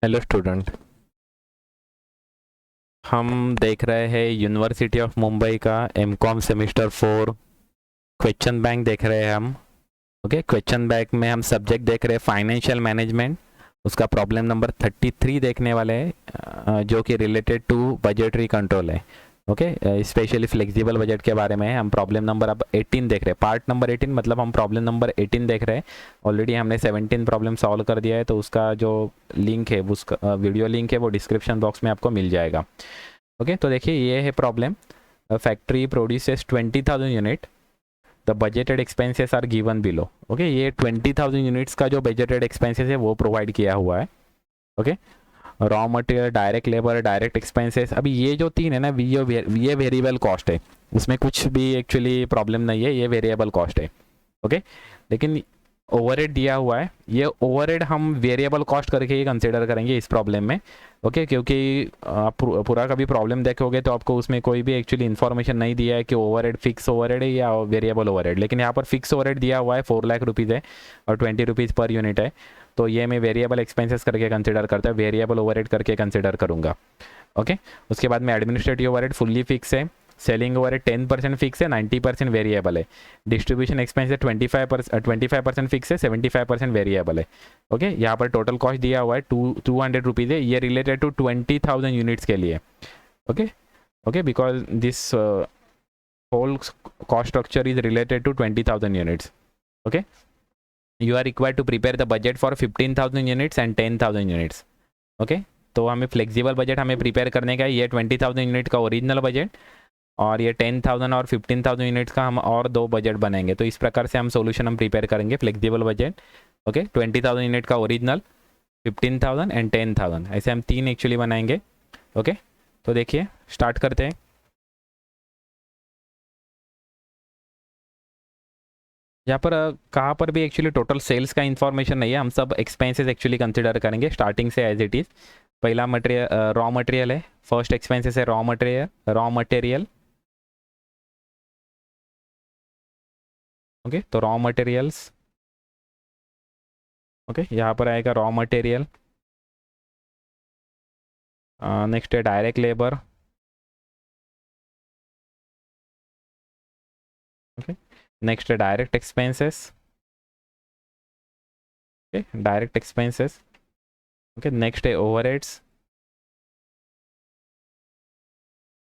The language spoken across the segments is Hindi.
Hello student. हम देख रहे हैं यूनिवर्सिटी ऑफ मुंबई का एमकॉम सेमेस्टर 4 क्वेश्चन बैंक देख रहे हैं हम। ओके, क्वेश्चन बैंक में हम सब्जेक्ट देख रहे हैं फाइनेंशियल मैनेजमेंट। उसका प्रॉब्लम नंबर 33 देखने वाले हैं, जो कि रिलेटेड टू बजटरी कंट्रोल है। ओके, स्पेशली फ्लेक्सिबल बजट के बारे में है। हम प्रॉब्लम नंबर अब 18 देख रहे हैं, पार्ट नंबर 18, मतलब हम प्रॉब्लम नंबर 18 देख रहे हैं। ऑलरेडी हमने 17 प्रॉब्लम सॉल्व कर दिया है, तो उसका जो लिंक है, उसका वीडियो लिंक है, वो डिस्क्रिप्शन बॉक्स में आपको मिल जाएगा। ओके, तो देखिए ये है problem. Factory produces 20,000 unit, the budgeted expenses are given below. Okay, ये 20,000 यूनिट्स का जो बजटेड एक्सपेंसेस है वो प्रोवाइड किया हुआ है। Okay, raw material, direct labour, direct expenses. अभी ये जो तीन है ना, ये वेरिएबल कॉस्ट है, उसमें कुछ भी एक्चुअली प्रॉब्लम नहीं है, ये वेरिएबल कॉस्ट है। ओके, लेकिन ओवरहेड दिया हुआ है, ये ओवरहेड हम वेरिएबल कॉस्ट करके ही कंसिडर करेंगे इस प्रॉब्लम में। ओके, क्योंकि आप पूरा कभी प्रॉब्लम देखोगे तो आपको उसमें कोई भी एक्चुअली इन्फॉर्मेशन नहीं दिया है कि ओवरहेड फिक्स ओवरहेड है या वेरिएबल ओवरहेड, लेकिन यहाँ पर फिक्स ओवरहेड दिया हुआ है, 4 लाख रुपीज़ है और 20 रुपीज़ पर यूनिट है। तो ये मैं वेरिएबल एक्सपेंसेस करके कंसिडर करता है, वेरिएबल ओवरहेड करके कंसिडर करूँगा। ओके, उसके बाद में एडमिनिस्ट्रेटिव ओवरहेड फुल्ली फिक्स है, सेलिंग ओवरहेड 10% फिक्स है, 90% वेरिएबल है, डिस्ट्रीब्यूशन एक्सपेंस है 25% फिक्स है, 75% वेरिएबल है। ओके, यहाँ पर टोटल कॉस्ट दिया हुआ है 200 रुपीज़ है, ये रिलेटेड टू 20,000 यूनिट्स के लिए। Okay okay, because this whole cost structure is related to 20,000 units. Okay, you are required to prepare the budget for 15,000 units and 10,000 units. Okay, तो हमें फ्लेक्सिबल बजट हमें प्रिपेयर करने का है, ये 20,000 यूनिट का ओरिजिनल बजट और ये 10,000 और 15,000 यूनिट्स का हम और दो बजट बनाएंगे। तो इस प्रकार से हम सोल्यूशन हम प्रिपेयर करेंगे फ्लेक्सिबल बजट। ओके, 20,000 यूनिट का ओरिजिनल, 15,000 एंड 10,000, ऐसे हम तीन एक्चुअली बनाएंगे। ओके, तो देखिए स्टार्ट करते हैं। यहाँ पर कहाँ पर भी एक्चुअली टोटल सेल्स का इन्फॉर्मेशन नहीं है, हम सब एक्सपेंसेस एक्चुअली कंसिडर करेंगे स्टार्टिंग से एज इट इज़। पहला मटेरियल रॉ मटेरियल है, फर्स्ट एक्सपेंसेस है रॉ मटेरियल। ओके, तो रॉ मटेरियल्स, ओके, यहाँ पर आएगा रॉ मटेरियल। नेक्स्ट है डायरेक्ट लेबर। ओके, नेक्स्ट है direct expenses. Okay, direct expenses. Okay, next है ओवरहेड्स।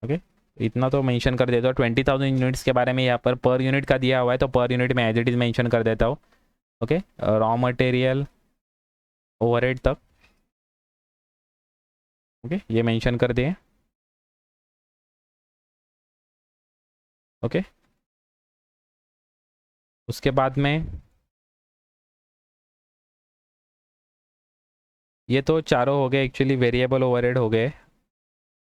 ओके, इतना तो मेंशन कर देता हूँ। 20,000 यूनिट्स के बारे में यहाँ पर यूनिट का दिया हुआ है, तो पर यूनिट में एज इट इज मेंशन कर देता हूँ। ओके, रॉ मटेरियल ओवरहेड तक, ओके, ये मेंशन कर दिए। ओके, उसके बाद में ये तो चारों हो गए एक्चुअली, वेरिएबल ओवरहेड हो गए।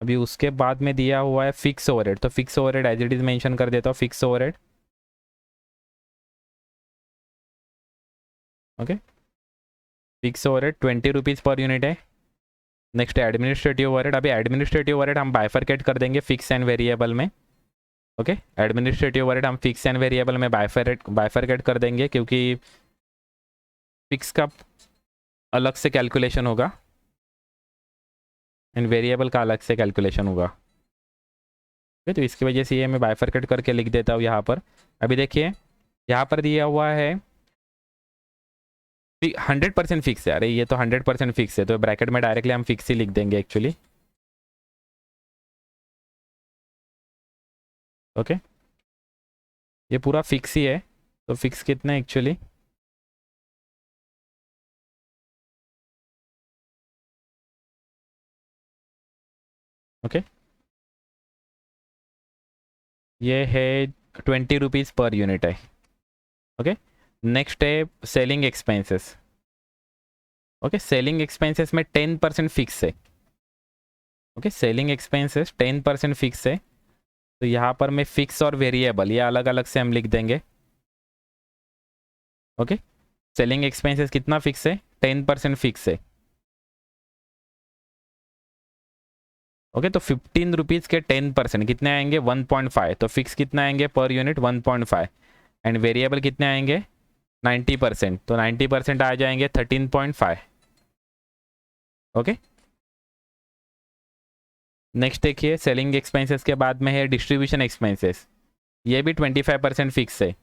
अभी उसके बाद में दिया हुआ है फिक्स ओवरहेड, तो fix overhead as it is mention कर देता हूँ, fix overhead. Okay, fix overhead 20 rupees per unit है। नेक्स्ट है एडमिनिस्ट्रेटिव ओवरहेड। अभी एडमिनिस्ट्रेटिव ओवरहेड हम बाइफरकेट कर देंगे फिक्स एंड वेरिएबल में। ओके, एडमिनिस्ट्रेटिव ओवरहेड हम फिक्स एंड वेरिएबल में बाइफरकेट कर देंगे, क्योंकि फिक्स का अलग से कैलकुलेशन होगा एंड वेरिएबल का अलग से कैलकुलेशन होगा। ओके, तो इसकी वजह से ये मैं बाइफरकेट करके लिख देता हूँ यहाँ पर। अभी देखिए यहाँ पर दिया हुआ है 100% फिक्स है। अरे ये तो 100% फिक्स है, तो ब्रैकेट में डायरेक्टली हम फिक्स ही लिख देंगे एक्चुअली। ओके, ये पूरा फिक्स ही है, तो फिक्स कितना एक्चुअली, ओके, ये है 20 रुपीज़ पर यूनिट है। ओके, नेक्स्ट है selling expenses. Okay, selling expenses में 10% फिक्स है। ओके, सेलिंग एक्सपेंसेस 10% फिक्स है, तो यहाँ पर मैं फिक्स और वेरिएबल ये अलग अलग से हम लिख देंगे। ओके, सेलिंग एक्सपेंसेस कितना फिक्स है, 10% फिक्स है। ओके, तो 15 रुपीज़ के 10% कितने आएंगे, 1.5। तो फिक्स कितना आएंगे पर यूनिट, 1.5, एंड वेरिएबल कितने आएंगे 90%, तो 90% आ जाएंगे 13.5। ओके, नेक्स्ट देखिए सेलिंग एक्सपेंसेस के बाद में है डिस्ट्रीब्यूशन एक्सपेंसेस, ये भी 25% फिक्स है।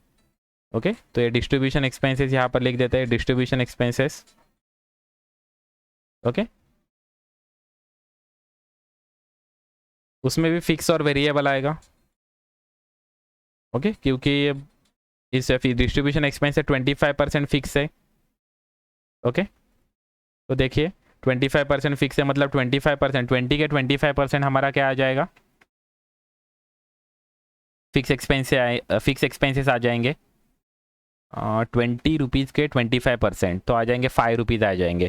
ओके तो ये डिस्ट्रीब्यूशन एक्सपेंसेस यहाँ पर लिख देते हैं, डिस्ट्रीब्यूशन एक्सपेंसेस। ओके उसमें भी फिक्स और वेरिएबल आएगा। ओके क्योंकि इस डिस्ट्रीब्यूशन एक्सपेंस 25% फिक्स है। ओके तो देखिए 25% फिक्स है, मतलब 25%, 20 के 25% हमारा क्या आ जाएगा, फिक्स एक्सपेंस फिक्स एक्सपेंसेस आ जाएंगे। 20 रुपीज़ के 25%, तो आ जाएंगे 5 रुपीज़ आ जाएंगे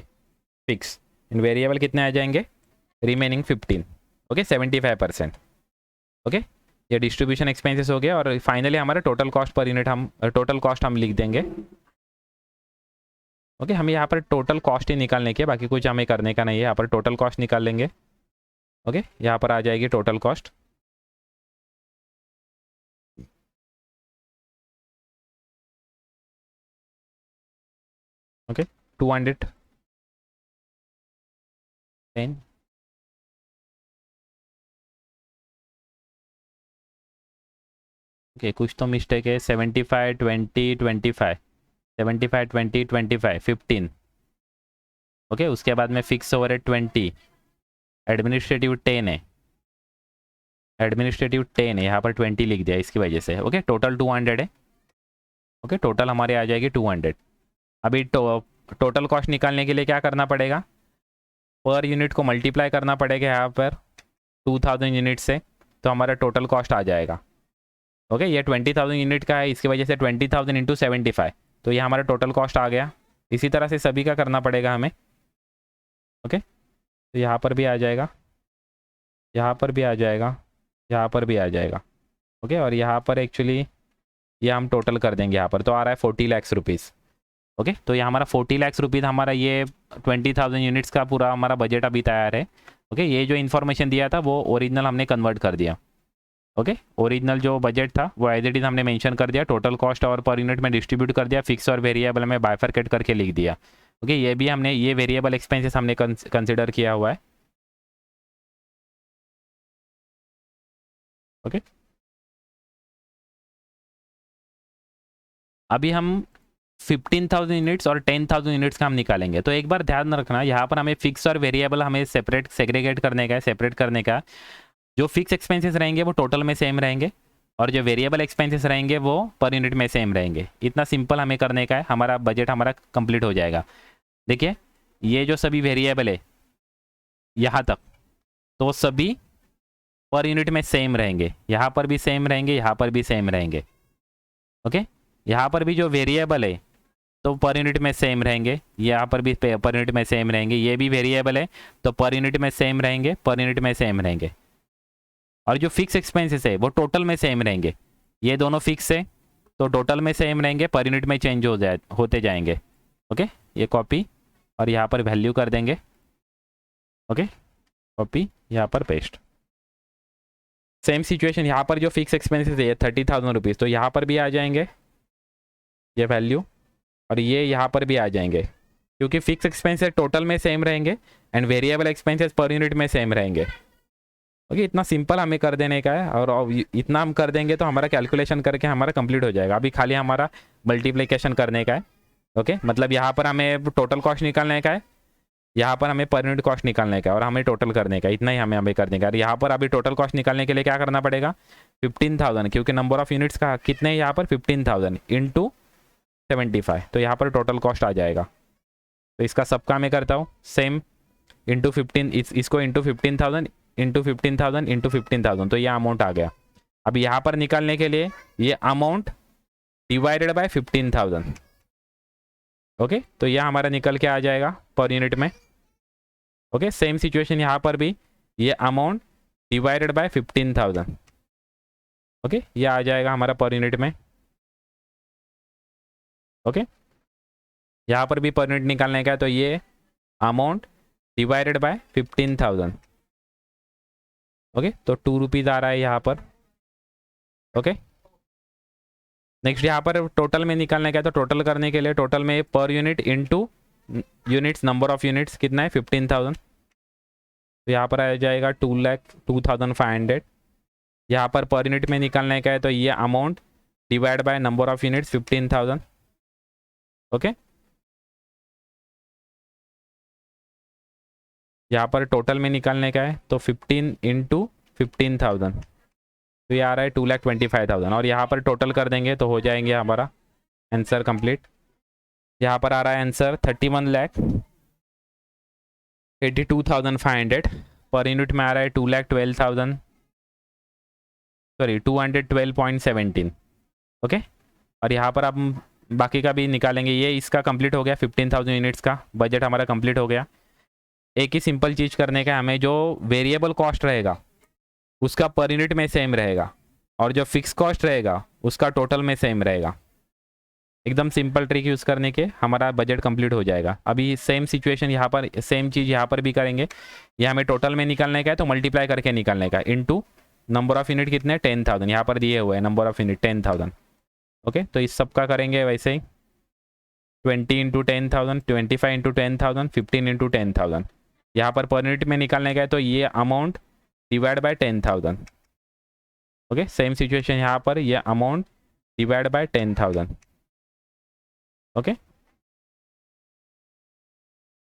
फिक्स। इन वेरिएबल कितने आ जाएंगे, रिमेनिंग 15। ओके 75%। ओके ये डिस्ट्रीब्यूशन एक्सपेंसेस हो गया। और फाइनली हमारा टोटल कॉस्ट पर यूनिट हम लिख देंगे। ओके हमें यहाँ पर टोटल कॉस्ट ही निकालने की है, बाकी कुछ हमें करने का नहीं है। यहाँ पर टोटल कॉस्ट निकाल लेंगे। ओके यहाँ पर आ जाएगी टोटल कॉस्ट। ओके 210 ओके कुछ तो मिस्टेक है। 75 20 25, 75 20 25 15। ओके उसके बाद में फिक्स ओवर है 20, एडमिनिस्ट्रेटिव 10 है, एडमिनिस्ट्रेटिव 10 है, यहाँ पर 20 लिख दिया इसकी वजह से। ओके टोटल 200 है। ओके टोटल हमारे आ जाएगी 200। अभी टोटल कॉस्ट निकालने के लिए क्या करना पड़ेगा, पर यूनिट को मल्टीप्लाई करना पड़ेगा यहाँ पर 2000 यूनिट से, तो हमारा टोटल कॉस्ट आ जाएगा। ओके ये 20,000 यूनिट का है, इसकी वजह से 20,000 इंटू 75, तो ये हमारा टोटल कॉस्ट आ गया। इसी तरह से सभी का करना पड़ेगा हमें। ओके तो यहाँ पर भी आ जाएगा, यहाँ पर भी आ जाएगा, यहाँ पर भी आ जाएगा। ओके और यहाँ पर एक्चुअली ये हम टोटल कर देंगे, यहाँ पर तो आ रहा है 40 लाख रुपीज़। ओके तो ये हमारा 40 लाख रुपीज़ हमारा ये 20,000 यूनिट्स का पूरा हमारा बजट अभी तैयार है। ओके ये जो इन्फॉर्मेशन दिया था वो ओरिजिनल हमने कन्वर्ट कर दिया। ओके ओरिजिनल जो बजट था वो एज इट इज हमने मेंशन कर दिया, टोटल कॉस्ट और पर यूनिट में डिस्ट्रीब्यूट कर दिया, फिक्स और वेरिएबल में बाइफरकेट करके लिख दिया। ओके ये भी हमने, ये वेरिएबल एक्सपेंसेस हमने कंसिडर किया हुआ है। ओके अभी हम 15,000 यूनिट्स और 10,000 यूनिट्स का हम निकालेंगे। तो एक बार ध्यान रखना यहाँ पर हमें फिक्स और वेरिएबल हमें सेपरेट सेग्रीगेट करने का है, सेपरेट करने का। जो फिक्स एक्सपेंसेस रहेंगे वो टोटल में सेम रहेंगे, और जो वेरिएबल एक्सपेंसेस रहेंगे वो पर यूनिट में सेम रहेंगे। इतना सिंपल हमें करने का है, हमारा बजट हमारा कंप्लीट हो जाएगा। देखिए ये जो सभी वेरिएबल है यहाँ तक, तो सभी पर यूनिट में सेम रहेंगे, यहाँ पर भी सेम रहेंगे, यहाँ पर भी सेम रहेंगे। ओके यहाँ पर भी जो वेरिएबल है तो पर यूनिट में सेम रहेंगे, यहाँ पर भी पर यूनिट में सेम रहेंगे। ये भी वेरिएबल है तो पर यूनिट में सेम रहेंगे, पर यूनिट में सेम रहेंगे। और जो फिक्स एक्सपेंसेस है वो टोटल में सेम रहेंगे, ये दोनों फिक्स है तो टोटल में सेम रहेंगे, पर यूनिट में चेंज होते जाएंगे। ओके ये कॉपी और यहाँ पर वैल्यू कर देंगे। ओके कॉपी यहाँ पर पेस्ट। सेम सिचुएशन यहाँ पर जो फिक्स एक्सपेंसेस है 30,000 रुपीज़, तो यहाँ पर भी आ जाएंगे ये वैल्यू, और ये यहाँ पर भी आ जाएंगे, क्योंकि फिक्स एक्सपेंसेस टोटल में सेम रहेंगे and variable expenses per unit में सेम रहेंगे। ओके इतना सिंपल हमें कर देने का है, और इतना हम कर देंगे तो हमारा कैलकुलेशन करके हमारा कंप्लीट हो जाएगा। अभी खाली हमारा मल्टीप्लिकेशन करने का है। ओके मतलब यहाँ पर हमें टोटल कॉस्ट निकालने का है, यहाँ पर हमें पर यूनिट कॉस्ट निकालने का है, और हमें टोटल करने का, इतना ही हमें करने का है। यहाँ पर अभी टोटल कॉस्ट निकालने के लिए क्या करना पड़ेगा, 15,000, क्योंकि नंबर ऑफ यूनिट्स का कितने यहाँ पर 15,000 इंटू 75, तो यहाँ पर टोटल कॉस्ट आ जाएगा। तो इसका सबका मैं करता हूँ सेम, इंटू 15, इसको इंटू 15,000 इंटू 15,000 इंटू 15,000, तो ये अमाउंट आ गया। अब यहाँ पर निकालने के लिए ये अमाउंट डिवाइडेड बाय 15,000। ओके तो यह हमारा निकल के आ जाएगा पर यूनिट में। ओके सेम सिचुएशन यहाँ पर भी, ये अमाउंट डिवाइडेड बाय 15,000। ओके ये आ जाएगा हमारा पर यूनिट में। ओके यहाँ पर भी पर यूनिट निकालने का है, तो ये अमाउंट डिवाइडेड बाय 15,000। ओके तो 2 रुपीज़ आ रहा है यहाँ पर। ओके नेक्स्ट यहाँ पर टोटल में निकालने का है, तो टोटल करने के लिए टोटल में per unit into units, number of units कितना है 15,000, तो यहाँ पर आ जाएगा 2,02,500। यहाँ पर यूनिट में निकालने का है तो ये amount divide by number of units 15,000। Okay, यहाँ पर टोटल में निकालने का है तो 15 इंटू 15,000, तो ये आ रहा है 2,25,000। और यहाँ पर टोटल कर देंगे तो हो जाएंगे हमारा आंसर कंप्लीट। यहाँ पर आ रहा है आंसर 31,82,500। पर यूनिट में आ रहा है 2,12,000, सॉरी 212.17। ओके, और यहाँ पर आप बाकी का भी निकालेंगे। ये इसका कंप्लीट हो गया, 15,000 यूनिट्स का बजट हमारा कंप्लीट हो गया। एक ही सिंपल चीज़ करने का, हमें जो वेरिएबल कॉस्ट रहेगा उसका पर यूनिट में सेम रहेगा और जो फिक्स कॉस्ट रहेगा उसका टोटल में सेम रहेगा। एकदम सिंपल ट्रिक यूज़ करने के हमारा बजट कंप्लीट हो जाएगा। अभी सेम सिचुएशन यहाँ पर, सेम चीज़ यहाँ पर भी करेंगे। ये हमें टोटल में निकालने का है तो मल्टीप्लाई करके निकालने का, इनटू नंबर ऑफ यूनिट कितने 10,000 यहाँ पर दिए हुए हैं, नंबर ऑफ यूनिट 10,000। ओके, तो इस सब का करेंगे वैसे ही 20 इंटू 10,000, 25 इंटू 10,000, 15 इंटू 10,000। यहाँ पर यूनिट में निकालने का है तो ये amount divide by 10,000। Okay, same situation यहाँ पर, ये अमाउंट डिवाइड बाय 10,000। ओके,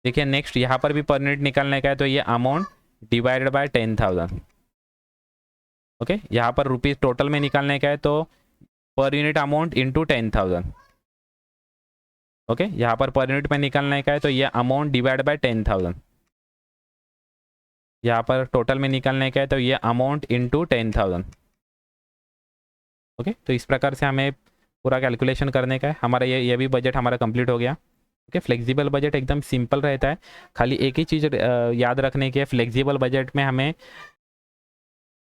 देखिए नेक्स्ट यहाँ पर भी पर यूनिट निकालने का है तो ये अमाउंट डिवाइडेड बाय 10,000। ओके, यहाँ पर रुपीज टोटल में निकालने का है तो per unit amount into 10,000। Okay, यहाँ पर यूनिट में निकालने का है तो ये अमाउंट डिवाइड बाय 10,000। यहाँ पर टोटल में निकालने का है तो ये अमाउंट इंटू 10,000। ओके, तो इस प्रकार से हमें पूरा कैलकुलेशन करने का है। हमारा ये भी बजट हमारा कंप्लीट हो गया। ओके, फ्लेक्सिबल बजट एकदम सिंपल रहता है। खाली एक ही चीज़ याद रखने की है, फ्लेक्सिबल बजट में हमें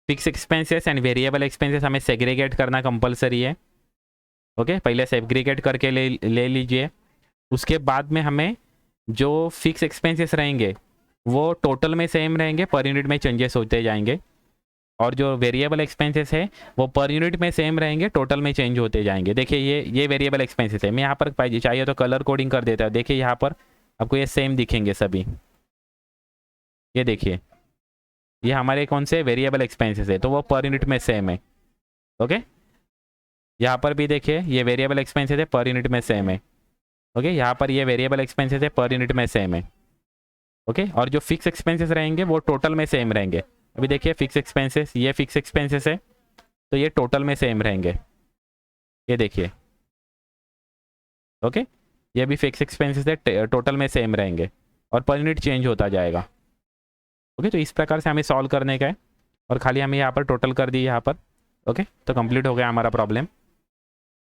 fix expenses and variable expenses हमें सेग्रीगेट करना कंपलसरी है। ओके, पहले सेग्रीगेट करके ले लीजिए। उसके बाद में हमें जो फिक्स एक्सपेंसेस रहेंगे वो टोटल में सेम रहेंगे, पर यूनिट में चेंजेस होते जाएंगे। और जो वेरिएबल एक्सपेंसेस है वो पर यूनिट में सेम रहेंगे, टोटल में चेंज होते जाएंगे। देखिए ये वेरिएबल एक्सपेंसेस है। मैं यहाँ पर चाहिए तो कलर कोडिंग कर देता हूँ। देखिए यहाँ पर आपको ये सेम दिखेंगे सभी। ये देखिए, ये हमारे कौन से वेरिएबल एक्सपेंसेस है तो वो पर यूनिट में सेम है। ओके, यहाँ पर भी देखिए ये वेरिएबल एक्सपेंसेस है, पर यूनिट में सेम है। ओके, यहाँ पर ये वेरिएबल एक्सपेंसेस है, पर यूनिट में सेम है। ओके, और जो फिक्स एक्सपेंसेस रहेंगे वो टोटल में सेम रहेंगे। अभी देखिए फिक्स एक्सपेंसेस, ये फिक्स एक्सपेंसेस है तो ये टोटल में सेम रहेंगे। ये देखिए, ओके, ये भी फिक्स एक्सपेंसेस है, टोटल में सेम रहेंगे और पर यूनिट चेंज होता जाएगा। ओके, तो इस प्रकार से हमें सॉल्व करने का है। और खाली हमें यहाँ पर टोटल कर दी यहाँ पर। ओके, तो कंप्लीट हो गया हमारा प्रॉब्लम।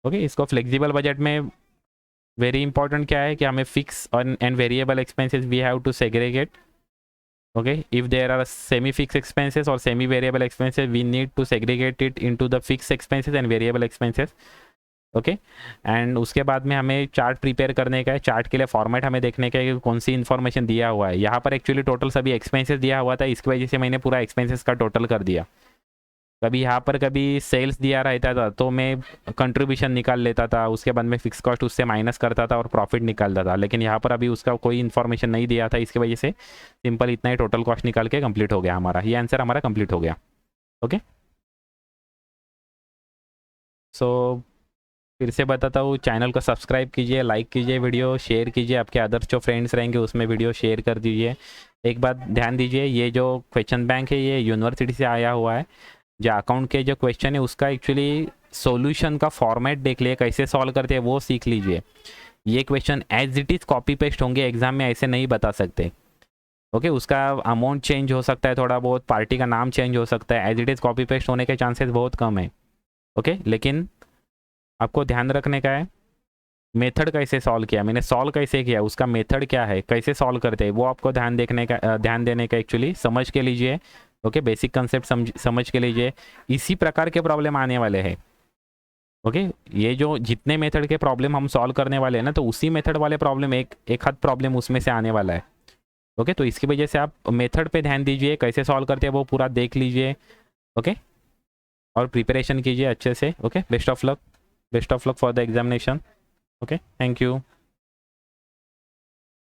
ओके, इसको फ्लेक्सिबल बजट में वेरी इंपॉर्टेंट क्या है कि हमें fix and variable expenses we have to segregate. okay, if there are semi fixed expenses or semi variable expenses we need to segregate it into the fixed expenses and variable expenses. Okay, and उसके बाद में हमें चार्ट प्रिपेयर करने का है। चार्ट के लिए फॉर्मेट हमें देखने का है कि कौन सी इन्फॉर्मेशन दिया हुआ है। यहाँ पर एक्चुअली टोटल सभी एक्सपेंसेस दिया हुआ था, इसकी वजह से मैंने पूरा एक्सपेंसेस का टोटल कर दिया। कभी यहाँ पर कभी सेल्स दिया रहता था तो मैं कंट्रीब्यूशन निकाल लेता था, उसके बाद में फिक्स कॉस्ट उससे माइनस करता था और प्रॉफिट निकालता था। लेकिन यहाँ पर अभी उसका कोई इन्फॉर्मेशन नहीं दिया था, इसकी वजह से सिंपल इतना ही टोटल कॉस्ट निकाल के कंप्लीट हो गया हमारा। ये आंसर हमारा कंप्लीट हो गया। ओके, सो फिर से बताता हूँ, चैनल को सब्सक्राइब कीजिए, लाइक कीजिए, वीडियो शेयर कीजिए, आपके अदर जो फ्रेंड्स रहेंगे उसमें वीडियो शेयर कर दीजिए। एक बात ध्यान दीजिए, ये जो क्वेश्चन बैंक है ये यूनिवर्सिटी से आया हुआ है। जो अकाउंट के जो क्वेश्चन है उसका एक्चुअली सॉल्यूशन का फॉर्मेट देख लिए, कैसे सॉल्व करते हैं वो सीख लीजिए। ये question as it is copy paste होंगे एग्जाम में, ऐसे नहीं बता सकते। ओके, उसका अमाउंट चेंज हो सकता है, थोड़ा बहुत पार्टी का नाम चेंज हो सकता है, as it is copy paste होने के चांसेस बहुत कम है। ओके, लेकिन आपको ध्यान रखने का है मेथड कैसे सॉल्व किया, मैंने सॉल्व कैसे किया, उसका मेथड क्या है, कैसे सॉल्व करते हैं, वो आपको ध्यान देने का एक्चुअली समझ के लीजिए। ओके, बेसिक कंसेप्ट समझ के लीजिए। इसी प्रकार के प्रॉब्लम आने वाले हैं। ओके, ये जो जितने मेथड के प्रॉब्लम हम सॉल्व करने वाले हैं ना, तो उसी मेथड वाले प्रॉब्लम एक हद प्रॉब्लम उसमें से आने वाला है। ओके, तो इसकी वजह से आप मेथड पे ध्यान दीजिए, कैसे सॉल्व करते हैं वो पूरा देख लीजिए। ओके, और प्रिपरेशन कीजिए अच्छे से। Okay, best of luck for the examination. Okay, thank you.